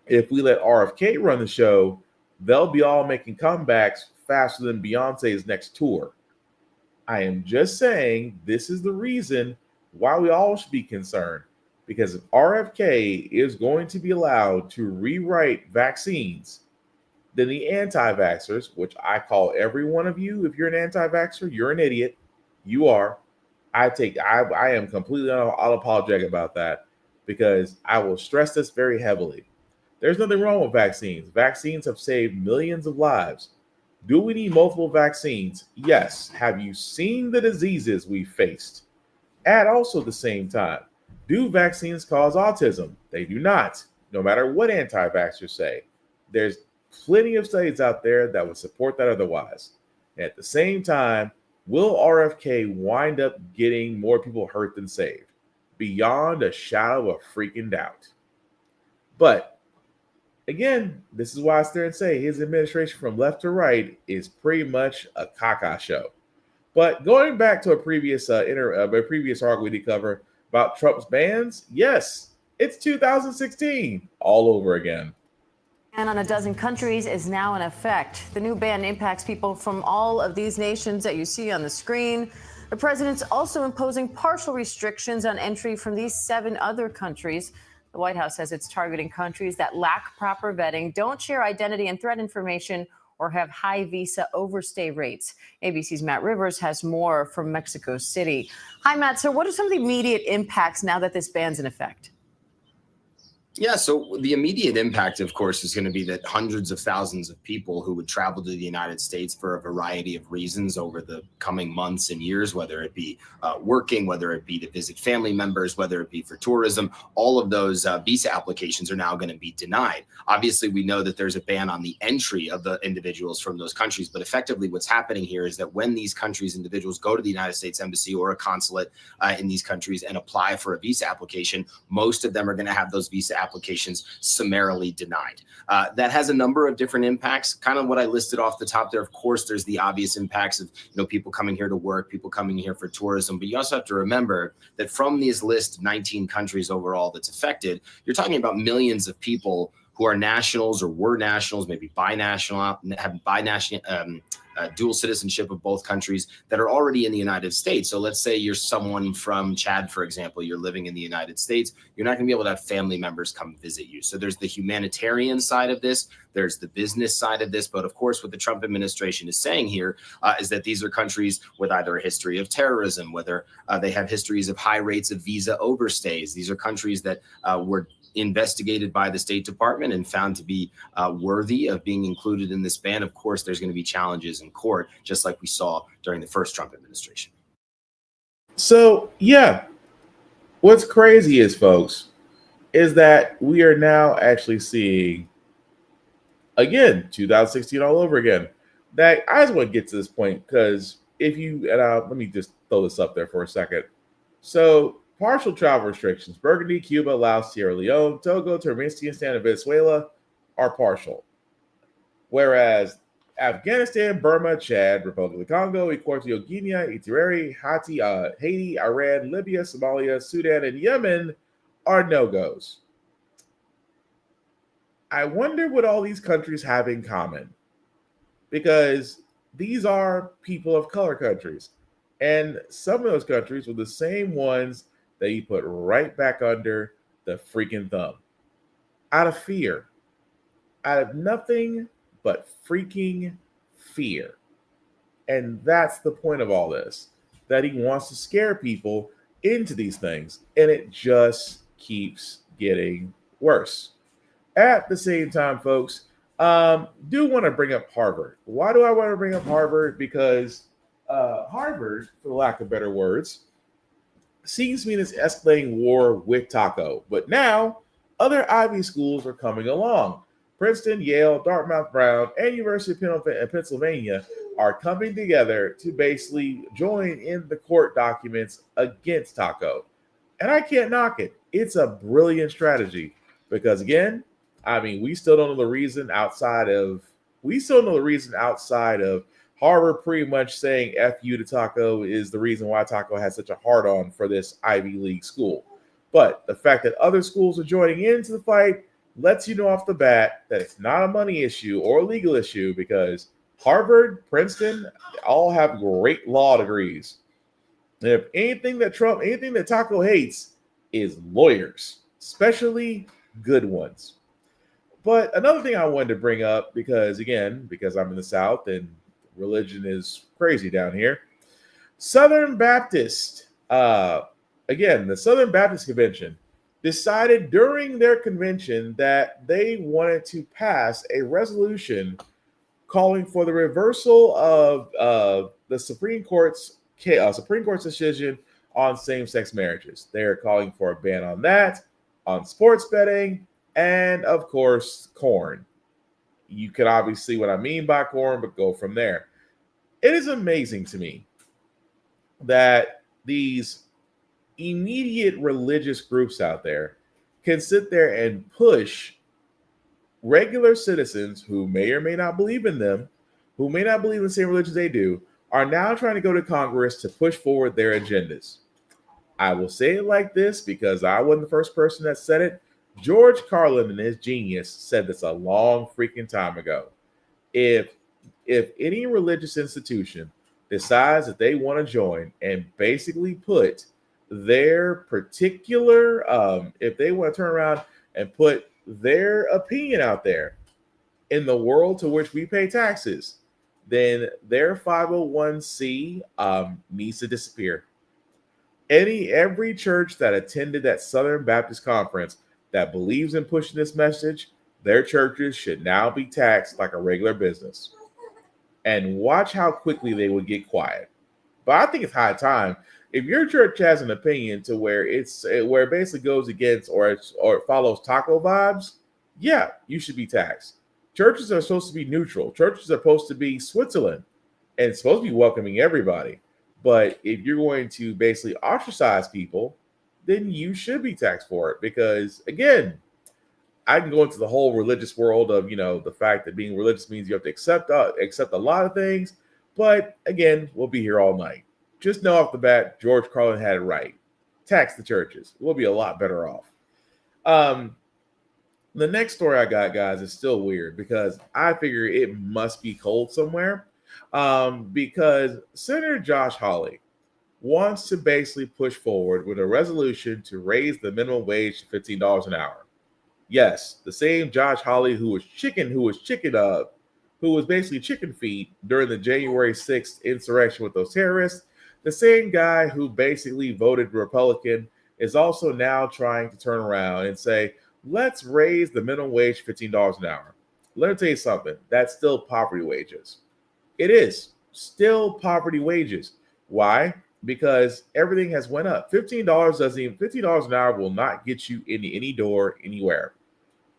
If we let RFK run the show, they'll be all making comebacks faster than Beyonce's next tour. I am just saying this is the reason why we all should be concerned. Because if RFK is going to be allowed to rewrite vaccines, then the anti-vaxxers, which I call every one of you, if you're an anti-vaxxer, you're an idiot. You are. I am completely unapologetic about that, because I will stress this very heavily. There's nothing wrong with vaccines. Vaccines have saved millions of lives. Do we need multiple vaccines? Yes. Have you seen the diseases we faced? At also the same time, do vaccines cause autism? They do not, no matter what anti-vaxxers say. There's plenty of studies out there that would support that otherwise. At the same time, will RFK wind up getting more people hurt than saved? Beyond a shadow of freaking doubt. But again, this is why I stare and say his administration from left to right is pretty much a caca show. But going back to a previous article we did cover about Trump's bans, yes, it's 2016 all over again. And on a dozen countries is now in effect. The new ban impacts people from all of these nations that you see on the screen. The president's also imposing partial restrictions on entry from these 7 other countries. The White House says it's targeting countries that lack proper vetting, don't share identity and threat information, or have high visa overstay rates. ABC's Matt Rivers has more from Mexico City. Hi, Matt. So what are some of the immediate impacts now that this ban's in effect? Yeah, so the immediate impact, of course, is going to be that hundreds of thousands of people who would travel to the United States for a variety of reasons over the coming months and years, whether it be working, whether it be to visit family members, whether it be for tourism, all of those visa applications are now going to be denied. Obviously, we know that there's a ban on the entry of the individuals from those countries, but effectively what's happening here is that when these countries' individuals go to the United States Embassy or a consulate in these countries and apply for a visa application, most of them are going to have those visa applications summarily denied. That has a number of different impacts, kind of what I listed off the top there. Of course, there's the obvious impacts of people coming here to work, people coming here for tourism, but you also have to remember that from these list 19 countries overall that's affected, you're talking about millions of people who are nationals or were nationals, maybe binational, have dual citizenship of both countries that are already in the United States. So let's say you're someone from Chad, for example, you're living in the United States, you're not gonna be able to have family members come visit you. So there's the humanitarian side of this, there's the business side of this, but of course what the Trump administration is saying here is that these are countries with either a history of terrorism, whether they have histories of high rates of visa overstays. These are countries that were investigated by the State Department and found to be worthy of being included in this ban. Of course, there's going to be challenges in court, just like we saw during the first Trump administration. So, yeah, what's crazy is, folks, is that we are now actually seeing, again, 2016 all over again. That I just want to get to this point because if you, and let me just throw this up there for a second. So, partial travel restrictions. Burgundy, Cuba, Laos, Sierra Leone, Togo, Turkmenistan, and Venezuela are partial. Whereas Afghanistan, Burma, Chad, Republic of the Congo, Equatorial Guinea, Eritrea, Haiti, Iran, Libya, Somalia, Sudan, and Yemen are no-goes. I wonder what all these countries have in common, because these are people of color countries. And some of those countries were the same ones that you put right back under the freaking thumb. Out of fear. Out of nothing but freaking fear. And that's the point of all this. That he wants to scare people into these things. And it just keeps getting worse. At the same time, folks, do want to bring up Harvard. Why do I want to bring up Harvard? Because Harvard, for lack of better words, seems to be in this escalating war with Taco. But now, other Ivy schools are coming along. Princeton, Yale, Dartmouth, Brown, and University of Pennsylvania are coming together to basically join in the court documents against Taco. And I can't knock it. It's a brilliant strategy. Because again, I mean, we still don't know the reason outside of Harvard pretty much saying F you to Taco is the reason why Taco has such a hard-on for this Ivy League school. But the fact that other schools are joining into the fight lets you know off the bat that it's not a money issue or a legal issue, because Harvard, Princeton, all have great law degrees. And if anything that Taco hates is lawyers, especially good ones. But another thing I wanted to bring up, because I'm in the South and religion is crazy down here. Southern Baptist, the Southern Baptist Convention decided during their convention that they wanted to pass a resolution calling for the reversal of the Supreme Court's decision on same-sex marriages. They're calling for a ban on that, on sports betting, and of course, corn. You can obviously see what I mean by corn, but go from there. It is amazing to me that these immediate religious groups out there can sit there and push regular citizens who may or may not believe in them, who may not believe in the same religion they do, are now trying to go to Congress to push forward their agendas. I will say it like this because I wasn't the first person that said it. George Carlin, in his genius, said this a long freaking time ago. If any religious institution decides that they want to join and basically put their particular, if they want to turn around and put their opinion out there in the world to which we pay taxes, then their 501c needs to disappear. Every church that attended that Southern Baptist Conference that believes in pushing this message, their churches should now be taxed like a regular business. And watch how quickly they would get quiet. But I think it's high time. If your church has an opinion to where it basically goes against or it follows taco vibes, yeah, you should be taxed. Churches are supposed to be neutral. Churches are supposed to be Switzerland and supposed to be welcoming everybody. But if you're going to basically ostracize people, then you should be taxed for it. Because again, I can go into the whole religious world of, the fact that being religious means you have to accept a lot of things. But again, we'll be here all night. Just know off the bat, George Carlin had it right. Tax the churches. We'll be a lot better off. The next story I got, guys, is still weird because I figure it must be cold somewhere. Because Senator Josh Hawley wants to basically push forward with a resolution to raise the minimum wage to $15 an hour. Yes, the same Josh Hawley who was basically chicken feet during the January 6th insurrection with those terrorists. The same guy who basically voted Republican is also now trying to turn around and say, let's raise the minimum wage to $15 an hour. Let me tell you something. That's still poverty wages. It is still poverty wages. Why? Because everything has went up. $15 an hour will not get you in any door anywhere.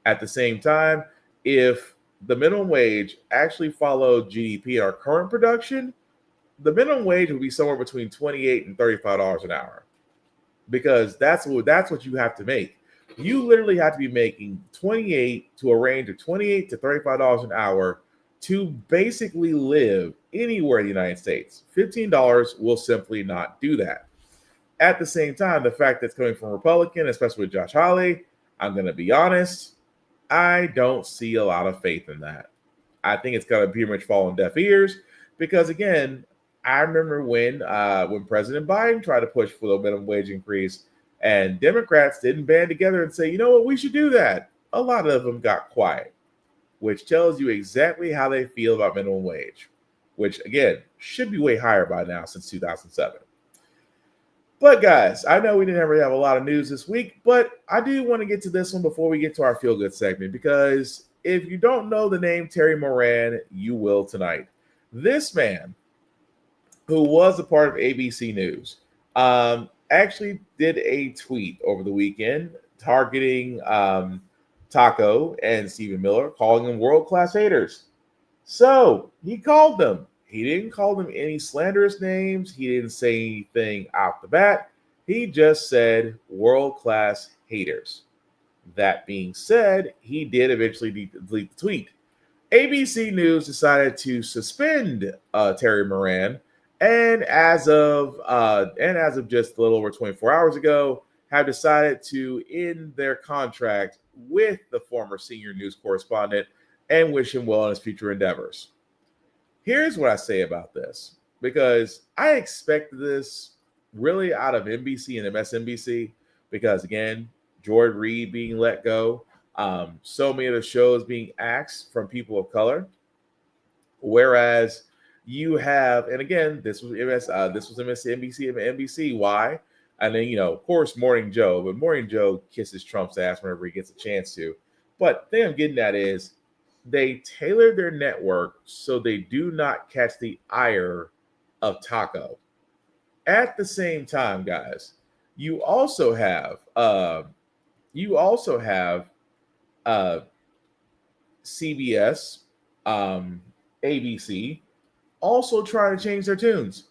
At the same time, if the minimum wage actually followed GDP, our current production, the minimum wage would be somewhere between $28 and $35 an hour, because that's what you have to make. You literally have to be making $28 to a range of $28 to $35 an hour to basically live anywhere in the United States. $15 will simply not do that. At the same time, the fact that's coming from Republican, especially with Josh Hawley, I'm going to be honest, I don't see a lot of faith in that. I think it's going to pretty much fall on deaf ears because, again, I remember when President Biden tried to push for the minimum wage increase and Democrats didn't band together and say, you know what, we should do that. A lot of them got quiet, which tells you exactly how they feel about minimum wage, which, again, should be way higher by now since 2007. But, guys, I know we didn't really have a lot of news this week, but I do want to get to this one before we get to our feel-good segment, because if you don't know the name Terry Moran, you will tonight. This man, who was a part of ABC News, actually did a tweet over the weekend targeting Taco and Stephen Miller, calling them world-class haters. So he called them. He didn't call them any slanderous names. He didn't say anything out the bat. He just said world-class haters. That being said, he did eventually delete the tweet. ABC News decided to suspend Terry Moran, and as of just a little over 24 hours ago, have decided to end their contract with the former senior news correspondent and wish him well in his future endeavors. Here's what I say about this, because I expect this really out of NBC and MSNBC, because again, George Reed being let go, so many of the shows being axed from people of color, whereas you have, and again, this was MSNBC and NBC. Why? And then, of course, Morning Joe, but Morning Joe kisses Trump's ass whenever he gets a chance to. But the thing I'm getting at is they tailor their network so they do not catch the ire of Taco. At the same time, guys, you also have CBS, ABC, also trying to change their tunes.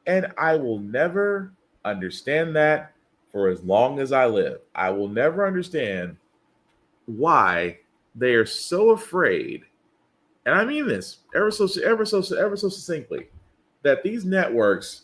And I will never understand that for as long as I live. I will never understand why they are so afraid, and I mean this ever so succinctly, that these networks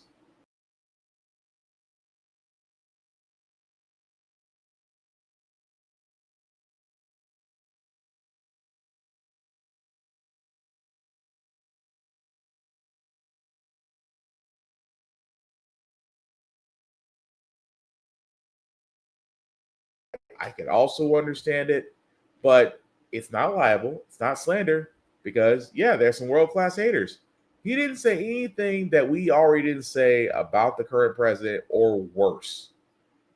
I could also understand it, but it's not liable. It's not slander because, yeah, there's some world-class haters. He didn't say anything that we already didn't say about the current president or worse.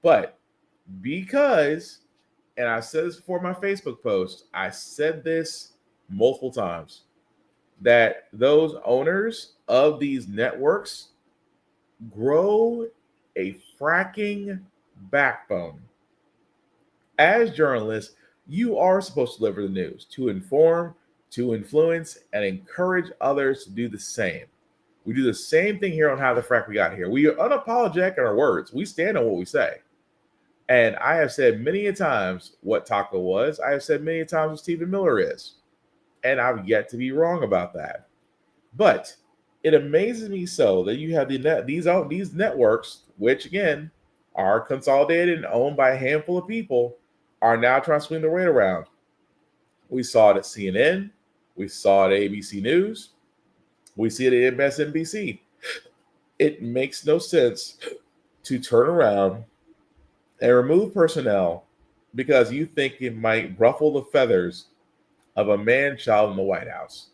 But because, and I said this before my Facebook post, I said this multiple times, that those owners of these networks grow a fracking backbone. As journalists, you are supposed to deliver the news, to inform, to influence, and encourage others to do the same. We do the same thing here on How the Frack We Got Here. We are unapologetic in our words. We stand on what we say. And I have said many a times what Taco was. I have said many a times what Stephen Miller is. And I've yet to be wrong about that. But it amazes me so that you have these networks, which again are consolidated and owned by a handful of people, are now trying to swing the weight around. We saw it at CNN. We saw it at ABC News. We see it at MSNBC. It makes no sense to turn around and remove personnel because you think it might ruffle the feathers of a man-child in the White House.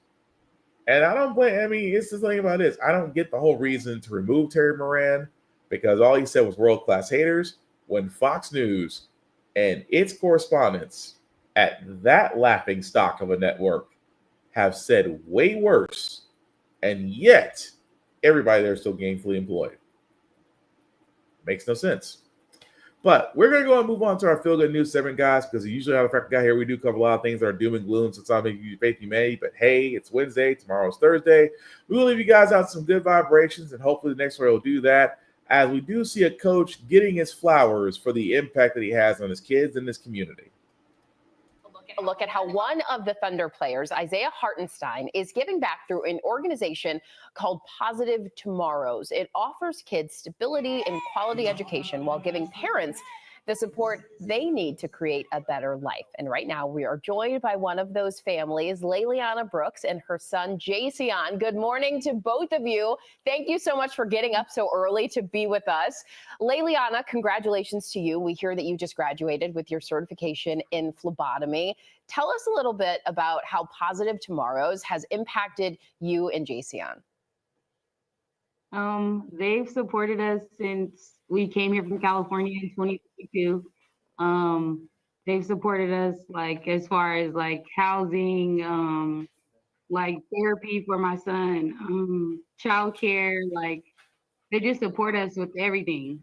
And I don't blame, it's the thing about this. I don't get the whole reason to remove Terry Moran because all he said was world-class haters when Fox News and its correspondents at that laughing stock of a network have said way worse, and yet everybody there is still gainfully employed. Makes no sense. But we're going to go and move on to our feel-good news segment, guys, because usually how the Frack We Got Here, we do cover a lot of things that are doom and gloom, so sometimes you faith you may, but hey, it's Wednesday, tomorrow's Thursday. We will leave you guys out some good vibrations, and hopefully the next one will do that, as we do see a coach getting his flowers for the impact that he has on his kids and his community. A look at how one of the Thunder players, Isaiah Hartenstein, is giving back through an organization called Positive Tomorrows. It offers kids stability and quality education while giving parents the support they need to create a better life. And right now we are joined by one of those families, Layliana Brooks and her son, Jason. Good morning to both of you. Thank you so much for getting up so early to be with us. Layliana, congratulations to you. We hear that you just graduated with your certification in phlebotomy. Tell us a little bit about how Positive Tomorrows has impacted you and Jason. They've supported us since we came here from California in 2022. They've supported us like as far as like housing, like therapy for my son, childcare, like they just support us with everything.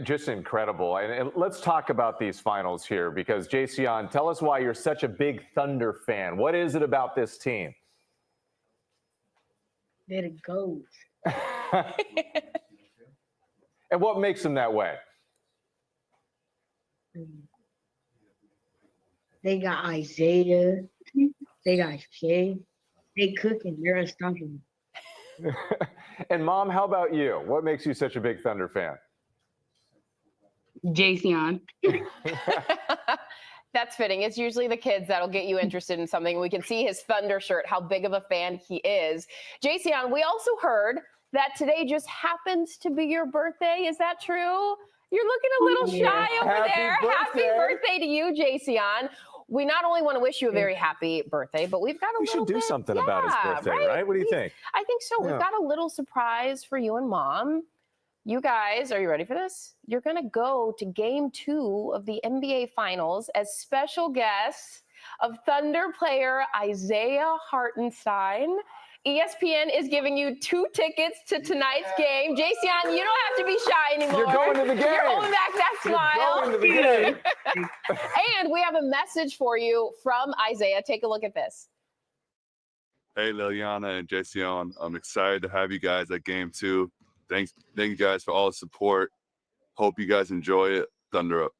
Just incredible. And let's talk about these finals here because Jason, tell us why you're such a big Thunder fan. What is it about this team? They're the GOAT. And what makes them that way? They got Isaiah. They got Shay. They cooking. They're unstoppable. And Mom, how about you? What makes you such a big Thunder fan? Jason. That's fitting. It's usually the kids that'll get you interested in something. We can see his Thunder shirt, how big of a fan he is. Jason, we also heard that today just happens to be your birthday. Is that true? You're looking a little shy over there. Happy birthday to you, Jason. We not only want to wish you a very happy birthday, but we've got We should do something about his birthday, right? What do you think? I think so. Yeah. We've got a little surprise for you and Mom. You guys, are you ready for this? You're going to go to Game 2 of the NBA Finals as special guests of Thunder player Isaiah Hartenstein. ESPN is giving you 2 tickets to tonight's game. Jason, you don't have to be shy anymore. You're going to the game. You're holding back that smile. You're going to the game. And we have a message for you from Isaiah. Take a look at this. Hey, Liliana and Jason, I'm excited to have you guys at Game 2. Thank you guys for all the support. Hope you guys enjoy it. Thunder up.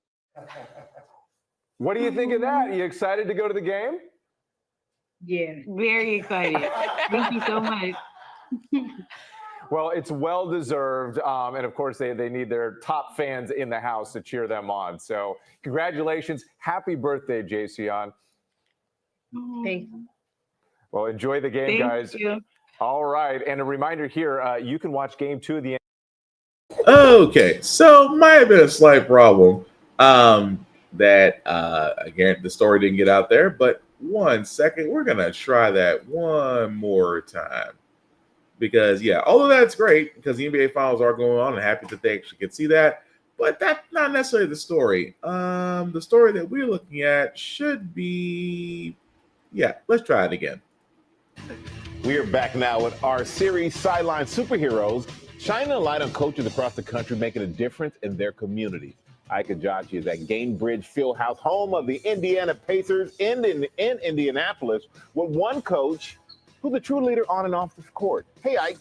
What do you think of that? Are you excited to go to the game? Yeah, very excited. Thank you so much. Well, it's well deserved. And of course, they need their top fans in the house to cheer them on. So congratulations. Happy birthday, Jason. Thank you. Well, enjoy the game, guys. Thank you. All right. And a reminder here, you can watch Game 2 of the Okay, so might have been a slight problem that again the story didn't get out there, but 1 second, we're gonna try that one more time because although that's great because the NBA Finals are going on and happy that they actually can see that, but that's not necessarily the story. The story that we're looking at should be let's try it again. We are back now with our series Sideline Superheroes, shining a light on coaches across the country making a difference in their communities. Ike Ajachi is at Gainbridge Fieldhouse, home of the Indiana Pacers in Indianapolis, with one coach who's a true leader on and off the court. Hey, Ike.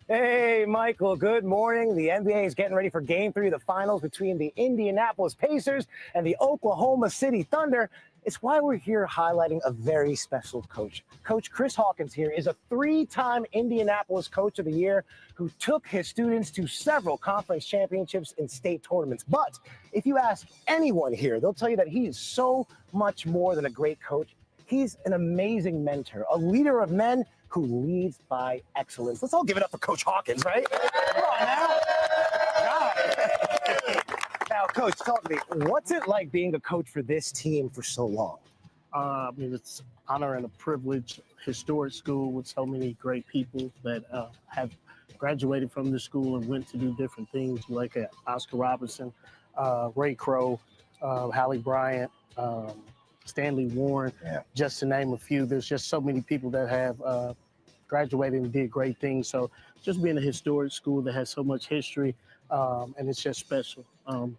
Hey, Michael, good morning. The NBA is getting ready for Game 3 of the finals between the Indianapolis Pacers and the Oklahoma City Thunder. It's why we're here highlighting a very special coach. Coach Chris Hawkins here is a 3-time Indianapolis Coach of the Year who took his students to several conference championships and state tournaments. But if you ask anyone here, they'll tell you that he is so much more than a great coach. He's an amazing mentor, a leader of men who leads by excellence. Let's all give it up for Coach Hawkins, right? Come on now. God. Now, Coach, talk to me. What's it like being a coach for this team for so long? I mean, it's honor and a privilege. Historic school with so many great people that have graduated from the school and went to do different things, like Oscar Robertson, Ray Crow, Hallie Bryant, Stanley Warren, just to name a few. There's just so many people that have graduated and did great things. So just being a historic school that has so much history, and it's just special.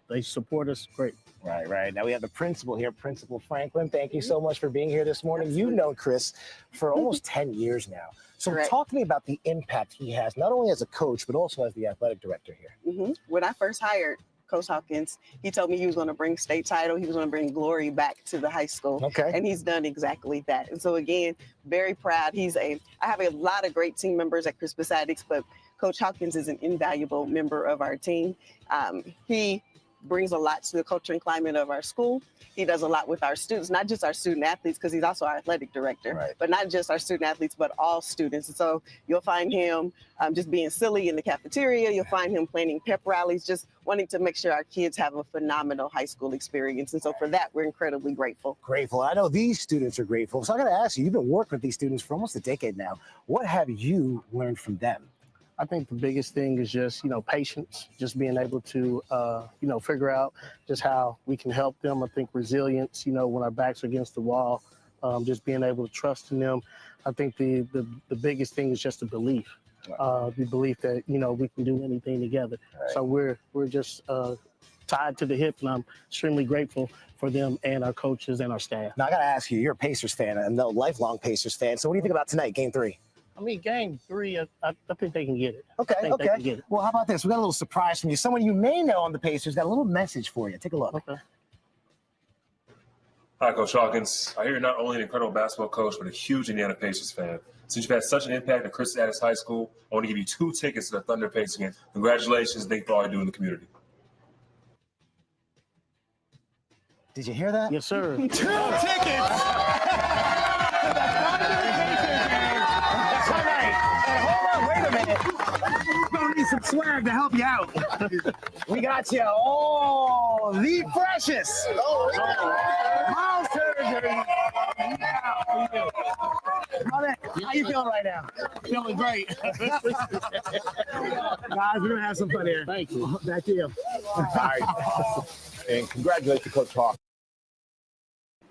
They support us great. Right. Now we have the principal here, Principal Franklin. Thank you so much for being here this morning. You've known Chris for almost 10 years now. So talk to me about the impact he has, not only as a coach, but also as the athletic director here. When I first hired Coach Hawkins, he told me he was going to bring state title. He was going to bring glory back to the high school. Okay. And he's done exactly that. And so again, very proud. I have a lot of great team members at Crispus Attucks, but Coach Hawkins is an invaluable member of our team. He brings a lot to the culture and climate of our school. He does a lot with our students, not just our student athletes, because he's also our athletic director, but not just our student athletes, but all students. And so you'll find him just being silly in the cafeteria. You'll find him planning pep rallies, just wanting to make sure our kids have a phenomenal high school experience. And so for that, we're incredibly grateful. Grateful. I know these students are grateful. So I got to ask you, you've been working with these students for almost a decade now. What have you learned from them? I think the biggest thing is just, patience, just being able to, figure out just how we can help them. I think resilience, when our backs are against the wall, just being able to trust in them. I think the biggest thing is just the belief that, we can do anything together. Right. So we're just tied to the hip, and I'm extremely grateful for them and our coaches and our staff. Now, I got to ask you, you're a Pacers fan, a lifelong Pacers fan. So what do you think about tonight, Game 3? I mean, Game 3, I think they can get it. Okay. They can get it. Well, how about this? We got a little surprise from you. Someone you may know on the Pacers got a little message for you. Take a look. Okay. Hi, Coach Hawkins. I hear you're not only an incredible basketball coach, but a huge Indiana Pacers fan. Since you've had such an impact at Crispus Attucks High School, I want to give you 2 tickets to the Thunder Pacers game. Congratulations. Thank you for all you do in the community. Did you hear that? Yes, sir. 2 tickets. That's all right. And hold on, wait a minute. We're gonna need some swag to help you out. We got you. Oh, the freshest. Miles Turner. How you feeling right now? Feeling great. Guys, we're gonna have some fun here. Thank you. Back to you. All right. And congratulations, Coach Hawk.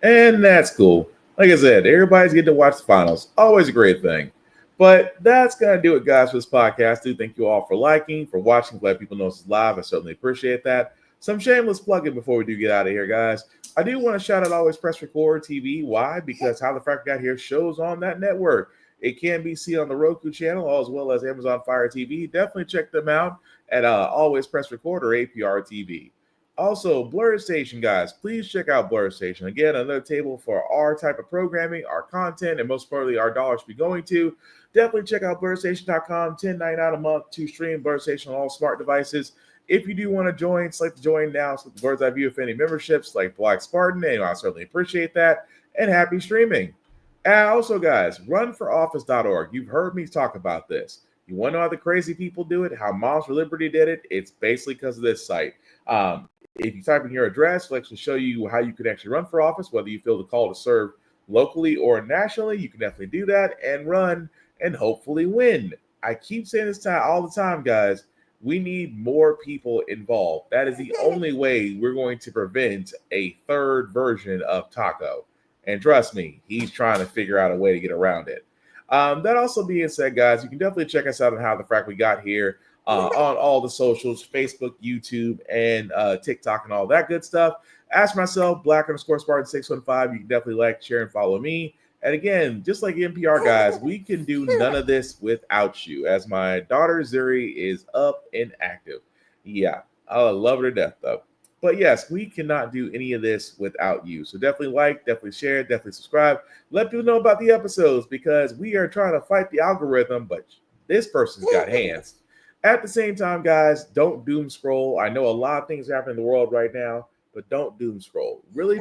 And that's cool. Like I said, everybody's getting to watch the finals. Always a great thing. But that's going to do it, guys, for this podcast. Do thank you all for liking, for watching. Glad people know this is live. I certainly appreciate that. Some shameless plugging before we do get out of here, guys. I do want to shout out Always Press Record TV. Why? Because How the Frack Got Here shows on that network. It can be seen on the Roku channel as well as Amazon Fire TV. Definitely check them out at Always Press Record or APR TV. Also, Blur Station, guys, please check out Blur Station. Again, another table for our type of programming, our content, and most importantly, our dollars should be going to. Definitely check out BlurStation.com, $10.99 a month to stream Blur Station on all smart devices. If you do want to join, select to join now. Select the Bird's Eye View of any memberships like Black Spartan, and I certainly appreciate that. And happy streaming. And also, guys, runforoffice.org. You've heard me talk about this. You want to know how the crazy people do it, how Moms for Liberty did it? It's basically because of this site. If you type in your address, it'll actually show you how you can actually run for office, whether you feel the call to serve locally or nationally. You can definitely do that and run and hopefully win. I keep saying this all the time, guys. We need more people involved. That is the only way we're going to prevent a third version of Taco. And trust me, he's trying to figure out a way to get around it. That also being said, guys, you can definitely check us out on How the Frack We Got Here on all the socials, Facebook, YouTube, and TikTok, and all that good stuff. As for myself, Black_Spartan615, you can definitely like, share, and follow me. And again, just like NPR, guys, we can do none of this without you, as my daughter Zuri is up and active. Yeah, I love her to death, though. But yes, we cannot do any of this without you. So definitely like, definitely share, definitely subscribe. Let people know about the episodes, because we are trying to fight the algorithm, but this person's got hands. At the same time, guys, don't doom scroll. I know a lot of things are happening in the world right now, but don't doom scroll. Really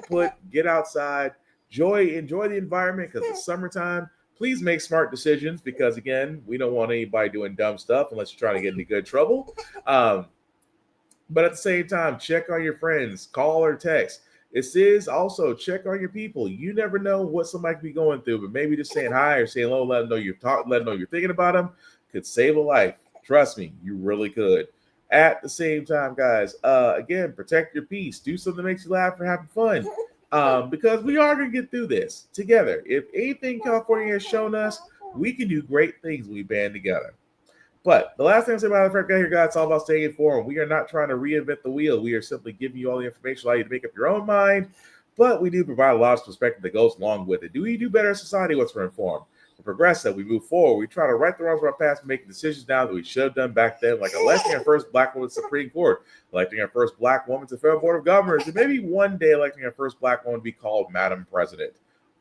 get outside, enjoy the environment, because it's summertime. Please make smart decisions, because again, we don't want anybody doing dumb stuff unless you're trying to get into good trouble. But at the same time, check on your friends, call or text. This is also check on your people. You never know what somebody could be going through, but maybe just saying hi or saying hello, let them know you're thinking about them could save a life. Trust me, you really could. At the same time, guys, again, protect your peace. Do something that makes you laugh and have fun. Because we are going to get through this together. If anything California has shown us, we can do great things when we band together. But the last thing I say about the Frack Got Here, guys, it's all about staying informed. We are not trying to reinvent the wheel. We are simply giving you all the information, allow you to make up your own mind. But we do provide a lot of perspective that goes along with it. Do we do better as society once we're informed? We progress, that we move forward. We try to right the wrongs of our past and making decisions now that we should have done back then, like electing our first black woman to the Supreme Court, electing our first black woman to the Federal Board of Governors, and maybe one day electing our first black woman to be called Madam President.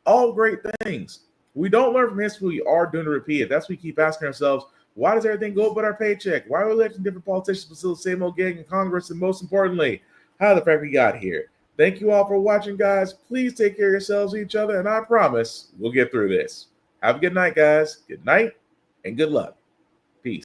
All great things. We don't learn from history. We are doomed to repeat it. That's what we keep asking ourselves. Why does everything go up but our paycheck? Why are we electing different politicians but still the same old gang in Congress? And most importantly, how the Frack We Got Here. Thank you all for watching, guys. Please take care of yourselves and each other, and I promise we'll get through this. Have a good night, guys. Good night and good luck.